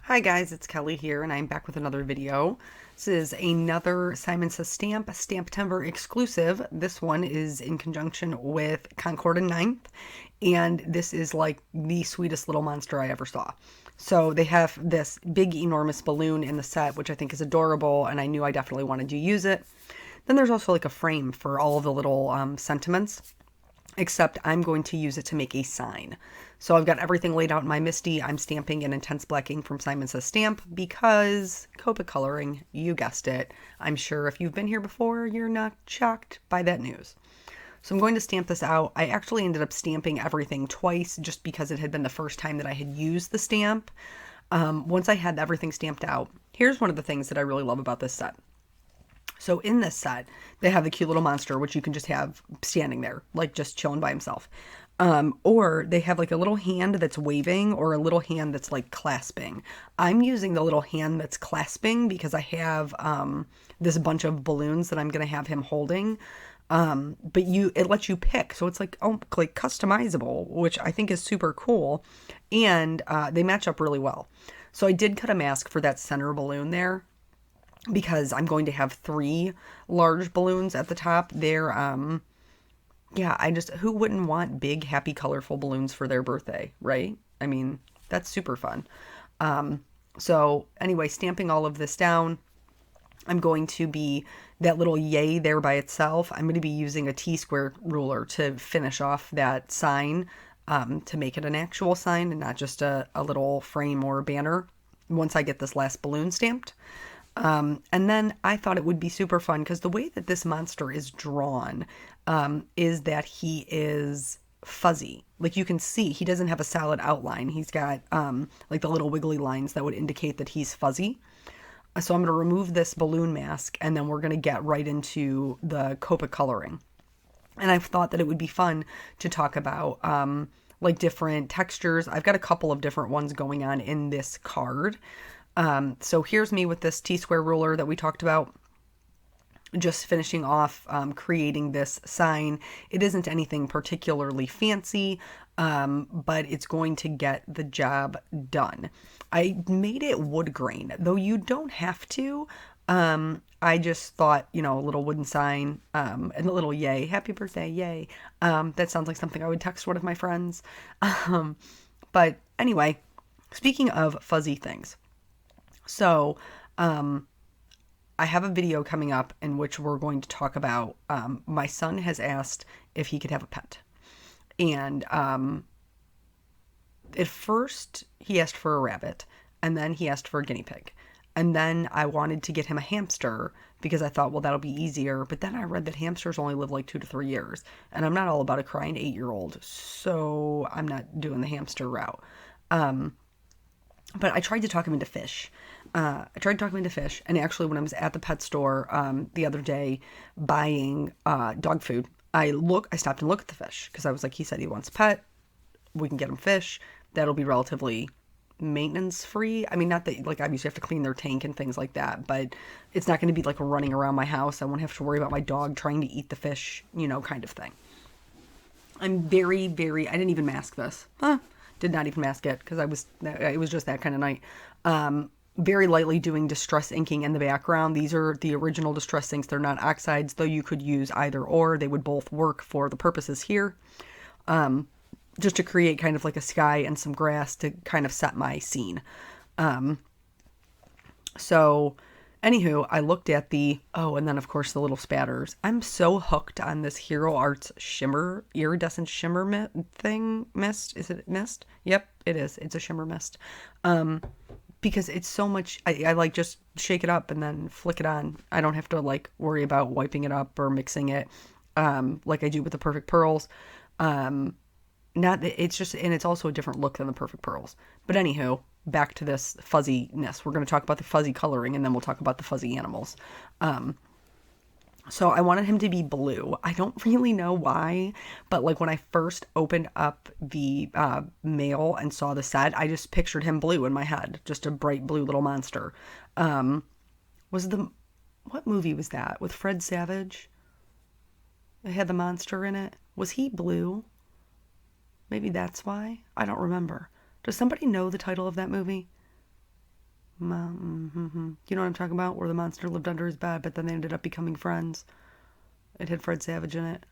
Hi guys, it's Kelly here, and I'm back with another video. This is another Simon Says STAMPtember exclusive. This one is in conjunction with Concord 9th, and this is like the sweetest little monster I ever saw. So they have this big, enormous balloon in the set, which I think is adorable, and I knew I definitely wanted to use it. Then there's also like a frame for all of the little sentiments, except I'm going to use it to make a sign. So I've got everything laid out in my MISTI. I'm stamping in Intense Black ink from Simon Says Stamp because Copic coloring, you guessed it. I'm sure if you've been here before, you're not shocked by that news. So I'm going to stamp this out. I actually ended up stamping everything twice just because it had been the first time that I had used the stamp. Once I had everything stamped out, here's one of the things that I really love about this set. So in this set, they have the cute little monster, which you can just have standing there, like just chilling by himself. Or they have like a little hand that's waving or a little hand that's like clasping. I'm using the little hand that's clasping because I have this bunch of balloons that I'm going to have him holding. But it lets you pick. So it's like customizable, which I think is super cool. And they match up really well. So I did cut a mask for that center balloon there, because I'm going to have 3 large balloons at the top. Yeah, who wouldn't want big, happy, colorful balloons for their birthday, right? I mean, that's super fun. So anyway, stamping all of this down, I'm going to be that little yay there by itself. I'm going to be using a T-square ruler to finish off that sign, to make it an actual sign and not just a little frame or a banner once I get this last balloon stamped. And then I thought it would be super fun because the way that this monster is drawn is that he is fuzzy. Like you can see, he doesn't have a solid outline. He's got like the little wiggly lines that would indicate that he's fuzzy. So I'm going to remove this balloon mask and then we're going to get right into the Copic coloring. And I've thought that it would be fun to talk about like different textures. I've got a couple of different ones going on in this card. So here's me with this T-square ruler that we talked about, just finishing off creating this sign. It isn't anything particularly fancy, but it's going to get the job done. I made it wood grain, though you don't have to. I just thought, a little wooden sign, and a little yay, happy birthday, yay. That sounds like something I would text one of my friends. But anyway, speaking of fuzzy things. So, I have a video coming up in which we're going to talk about, my son has asked if he could have a pet. And at first he asked for a rabbit, and then he asked for a guinea pig. And then I wanted to get him a hamster because I thought, well, that'll be easier. But then I read that hamsters only live like 2 to 3 years. And I'm not all about a crying 8-year-old, so I'm not doing the hamster route. But I tried to talk him into fish. And actually, when I was at the pet store the other day buying dog food, I stopped and looked at the fish because I was like, he said he wants a pet. We can get him fish. That'll be relatively maintenance free. I mean, not that like obviously you have to clean their tank and things like that, but it's not going to be like running around my house. I won't have to worry about my dog trying to eat the fish, kind of thing. I'm very, very. I didn't even mask this. Did not even mask it because it was just that kind of night. Very lightly doing distress inking in the background. These are the original distress inks. They're not oxides, though you could use either or. They would both work for the purposes here. Just to create kind of like a sky and some grass to kind of set my scene. So anywho, I looked at and then of course the little spatters. I'm so hooked on this Hero Arts shimmer, iridescent shimmer mist. Is it mist? Yep, it is. It's a shimmer mist. Because it's so much, I like just shake it up and then flick it on. I don't have to like worry about wiping it up or mixing it, like I do with the Perfect Pearls. It's also a different look than the Perfect Pearls. But anywho, back to this fuzziness. We're going to talk about the fuzzy coloring and then we'll talk about the fuzzy animals. So I wanted him to be blue. I don't really know why, but like when I first opened up the mail and saw the set, I just pictured him blue in my head, just a bright blue little monster. What movie was that with Fred Savage? It had the monster in it. Was he blue? Maybe that's why. I don't remember. Does somebody know the title of that movie? You know what I'm talking about? Where the monster lived under his bed, but then they ended up becoming friends. It had Fred Savage in it.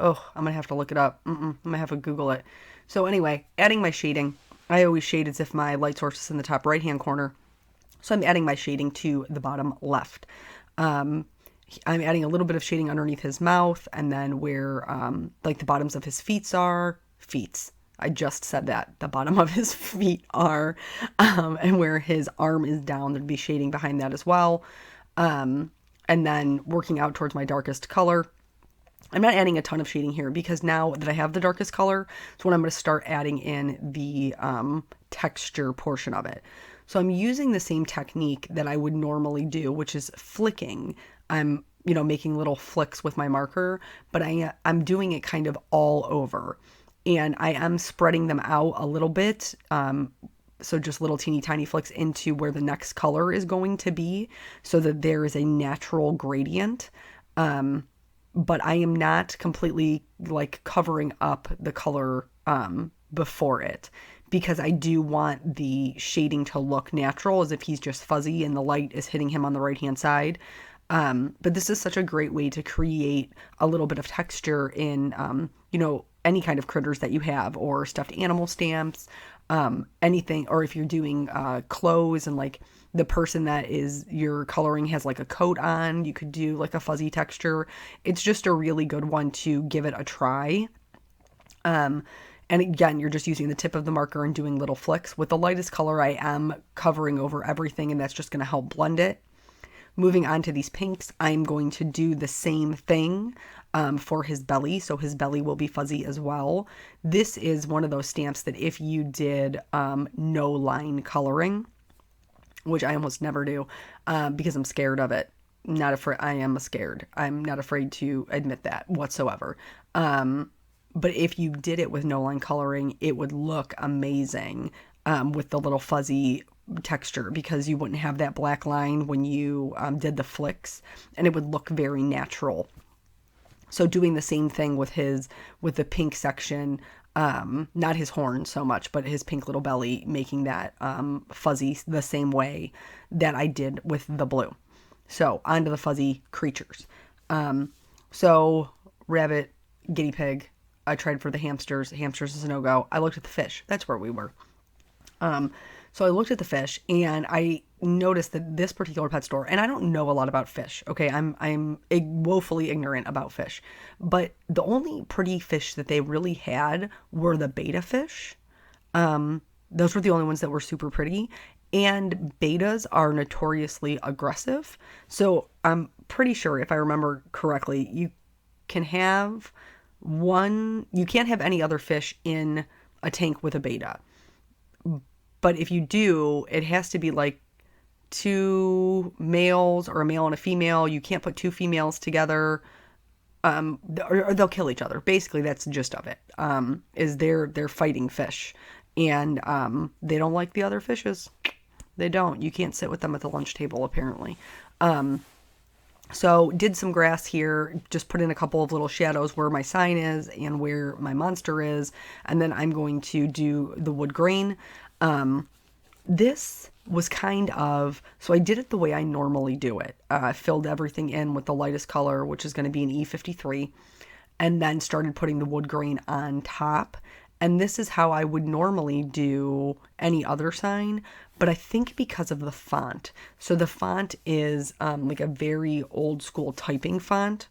Oh, I'm going to have to look it up. I'm going to have to Google it. So anyway, adding my shading. I always shade as if my light source is in the top right-hand corner. So I'm adding my shading to the bottom left. I'm adding a little bit of shading underneath his mouth, and then where like the bottoms of his feet are. Feet. I just said that. The bottom of his feet are, and where his arm is down, there'd be shading behind that as well. And then working out towards my darkest color. I'm not adding a ton of shading here because now that I have the darkest color, it's when I'm going to start adding in the texture portion of it. So I'm using the same technique that I would normally do, which is flicking. I'm, making little flicks with my marker, but I'm doing it kind of all over. And I am spreading them out a little bit. So just little teeny tiny flicks into where the next color is going to be so that there is a natural gradient. But I am not completely like covering up the color before it, because I do want the shading to look natural as if he's just fuzzy and the light is hitting him on the right hand side. But this is such a great way to create a little bit of texture in, any kind of critters that you have, or stuffed animal stamps, anything, or if you're doing clothes and like the person that is you're coloring has like a coat on, you could do like a fuzzy texture. It's just a really good one to give it a try. And again, you're just using the tip of the marker and doing little flicks. With the lightest color, I am covering over everything, and that's just going to help blend it. Moving on to these pinks, I'm going to do the same thing for his belly. So his belly will be fuzzy as well. This is one of those stamps that if you did no line coloring, which I almost never do because I'm scared of it. Not afraid. I am scared. I'm not afraid to admit that whatsoever. But if you did it with no line coloring, it would look amazing with the little fuzzy texture, because you wouldn't have that black line when you did the flicks, and it would look very natural. So doing the same thing with the pink section, not his horn so much, but his pink little belly, making that fuzzy the same way that I did with the blue. So onto the fuzzy creatures. So rabbit, guinea pig. I tried for the hamsters. Hamsters is a no-go. I looked at the fish. That's where we were. So I looked at the fish, and I noticed that this particular pet store, and I don't know a lot about fish, okay? I'm woefully ignorant about fish, but the only pretty fish that they really had were the betta fish. Those were the only ones that were super pretty, and bettas are notoriously aggressive. So I'm pretty sure, if I remember correctly, you can't have any other fish in a tank with a betta. But if you do, it has to be like 2 males or a male and a female. You can't put 2 females together, or they'll kill each other. Basically, that's the gist of it. Is they're fighting fish, and they don't like the other fishes. They don't. You can't sit with them at the lunch table, apparently. So did some grass here, just put in a couple of little shadows where my sign is and where my monster is, and then I'm going to do the wood grain. This was so I did it the way I normally do it. I filled everything in with the lightest color, which is going to be an E53, and then started putting the wood grain on top. And this is how I would normally do any other sign, but I think because of the font. So the font is like a very old school typing font,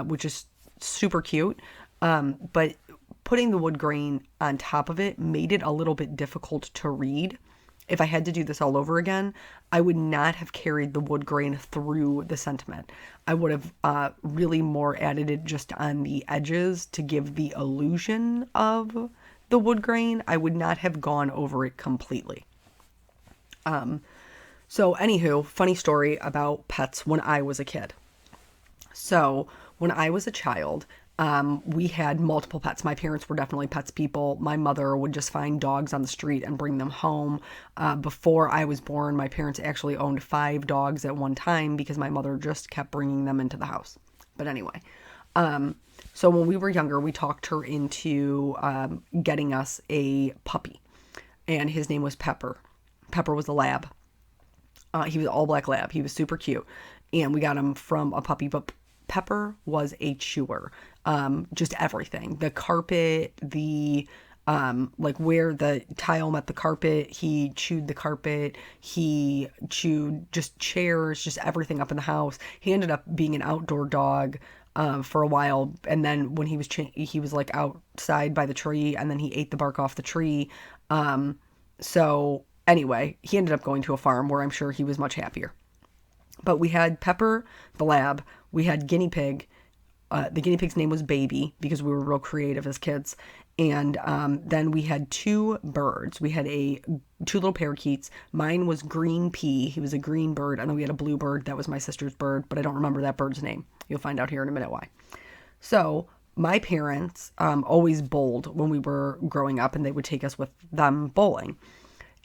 which is super cute. But putting the wood grain on top of it made it a little bit difficult to read. If I had to do this all over again, I would not have carried the wood grain through the sentiment. I would have really more added it just on the edges to give the illusion of the wood grain. I would not have gone over it completely. So anywho, funny story about pets when I was a kid. So when I was a child, we had multiple pets. My parents were definitely pets people. My mother would just find dogs on the street and bring them home. Before I was born, my parents actually owned 5 dogs at one time because my mother just kept bringing them into the house. But anyway, so when we were younger, we talked her into getting us a puppy, and his name was Pepper. Pepper was a lab. He was all black lab. He was super cute. And we got him from a puppy, but Pepper was a chewer. Just everything. The carpet, like where the tile met the carpet, he chewed the carpet. He chewed just chairs, just everything up in the house. He ended up being an outdoor dog for a while, and then when he was like outside by the tree, and then he ate the bark off the tree. So anyway, he ended up going to a farm where I'm sure he was much happier. But we had Pepper, the lab. We had guinea pig. The guinea pig's name was Baby because we were real creative as kids. And then we had two birds. We had two little parakeets. Mine was Green Pea. He was a green bird. And then we had a blue bird. That was my sister's bird, but I don't remember that bird's name. You'll find out here in a minute why. So my parents always bowled when we were growing up, and they would take us with them bowling.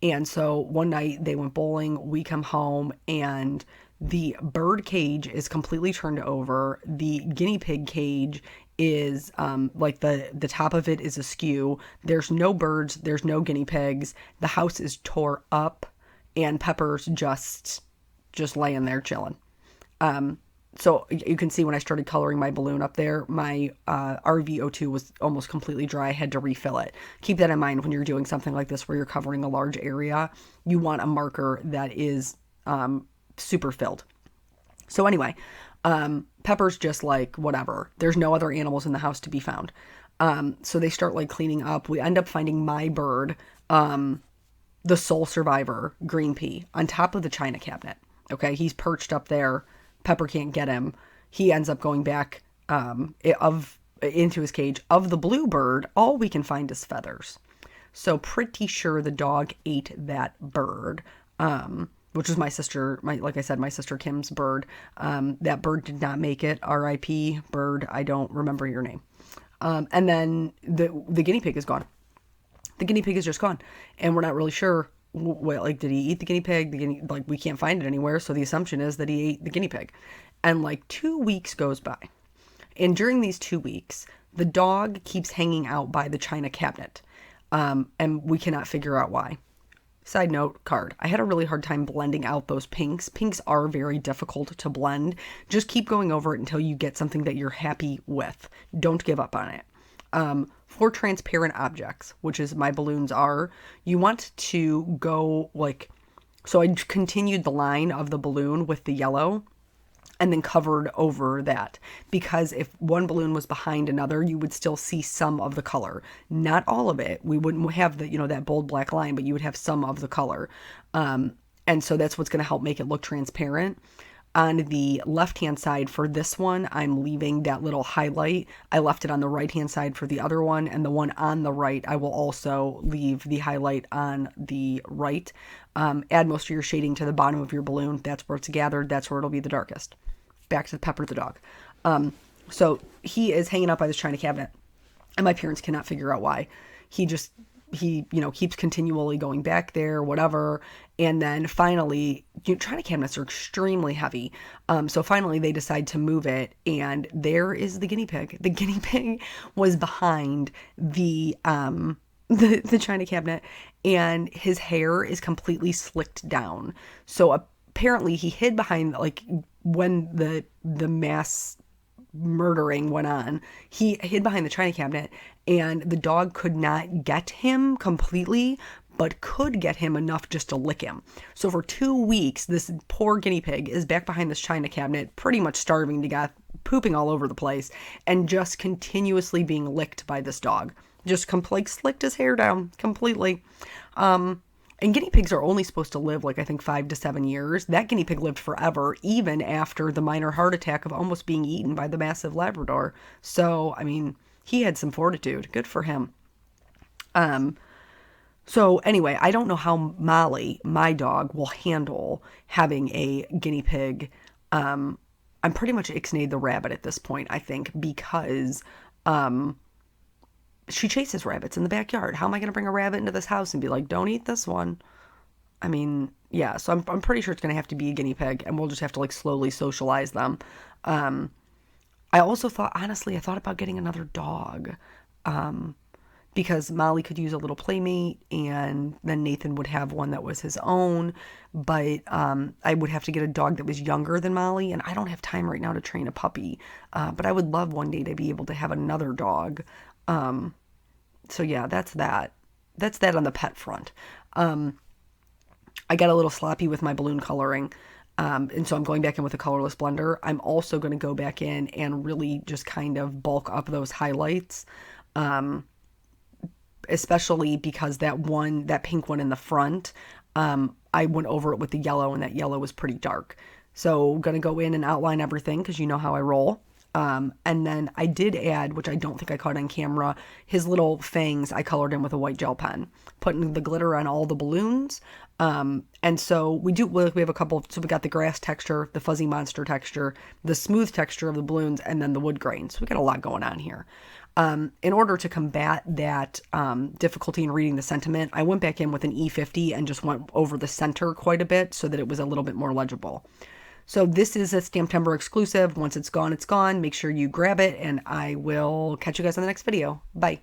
And so one night they went bowling. We come home, and the bird cage is completely turned over. The guinea pig cage is like the top of it is askew. There's no birds. There's no guinea pigs. The house is tore up, and Pepper's just laying there chilling. So you can see when I started coloring my balloon up there, my RVO2 was almost completely dry. I had to refill it. Keep that in mind when you're doing something like this where you're covering a large area. You want a marker that is super filled. So anyway, Pepper's just like, whatever. There's no other animals in the house to be found. So they start like cleaning up. We end up finding my bird, the sole survivor, Green Pea, on top of the china cabinet. Okay, he's perched up there. Pepper can't get him. He ends up going back into his cage. Of the blue bird, all we can find is feathers. So pretty sure the dog ate that bird, which was my sister, like I said, my sister Kim's bird. That bird did not make it. R.I.P. bird. I don't remember your name. And then the guinea pig is gone. The guinea pig is just gone, and we're not really sure. Well, like, did he eat the guinea pig? Like, we can't find it anywhere, so the assumption is that he ate the guinea pig. And like 2 weeks goes by, and during these 2 weeks, the dog keeps hanging out by the china cabinet, and we cannot figure out why. Side note, card. I had a really hard time blending out those pinks. Pinks are very difficult to blend. Just keep going over it until you get something that you're happy with. Don't give up on it. For transparent objects, which is my balloons are, you want to go like, so I continued the line of the balloon with the yellow and then covered over that, because if one balloon was behind another, you would still see some of the color. Not all of it. We wouldn't have that bold black line, but you would have some of the color. And so that's what's going to help make it look transparent. On the left-hand side for this one, I'm leaving that little highlight. I left it on the right-hand side for the other one, and the one on the right, I will also leave the highlight on the right. Add most of your shading to the bottom of your balloon. That's where it's gathered. That's where it'll be the darkest. Back to Pepper the dog. So he is hanging out by this china cabinet, and my parents cannot figure out why. He keeps continually going back there, whatever. And then finally, china cabinets are extremely heavy. So finally they decide to move it, and there is the guinea pig. The guinea pig was behind the china cabinet, and his hair is completely slicked down. So apparently he hid behind, like, when the mass murdering went on, he hid behind the china cabinet, and the dog could not get him completely, but could get him enough just to lick him. So for 2 weeks, this poor guinea pig is back behind this china cabinet, pretty much starving to death, pooping all over the place, and just continuously being licked by this dog. Just slicked his hair down completely. And guinea pigs are only supposed to live, like, I think 5 to 7 years. That guinea pig lived forever, even after the minor heart attack of almost being eaten by the massive Labrador. So, I mean, he had some fortitude. Good for him. So anyway, I don't know how Molly, my dog, will handle having a guinea pig. I'm pretty much ixnayed the rabbit at this point, I think, because she chases rabbits in the backyard. How am I going to bring a rabbit into this house and be like, don't eat this one? I mean, yeah, so I'm pretty sure it's going to have to be a guinea pig, and we'll just have to, like, slowly socialize them. I also thought, honestly, I thought about getting another dog. because Molly could use a little playmate, and then Nathan would have one that was his own. But I would have to get a dog that was younger than Molly, and I don't have time right now to train a puppy. But I would love one day to be able to have another dog. So yeah, that's that. That's that on the pet front. I got a little sloppy with my balloon coloring. And so I'm going back in with a colorless blender. I'm also going to go back in and really just kind of bulk up those highlights. Especially because that pink one in the front, I went over it with the yellow, and that yellow was pretty dark. So I'm going to go in and outline everything because you know how I roll. And then I did add, which I don't think I caught on camera, his little fangs I colored in with a white gel pen, putting the glitter on all the balloons. And so we have a couple, so we got the grass texture, the fuzzy monster texture, the smooth texture of the balloons, and then the wood grain. So we got a lot going on here. In order to combat that difficulty in reading the sentiment, I went back in with an E50 and just went over the center quite a bit so that it was a little bit more legible. So this is a STAMPtember exclusive. Once it's gone, it's gone. Make sure you grab it, and I will catch you guys on the next video. Bye.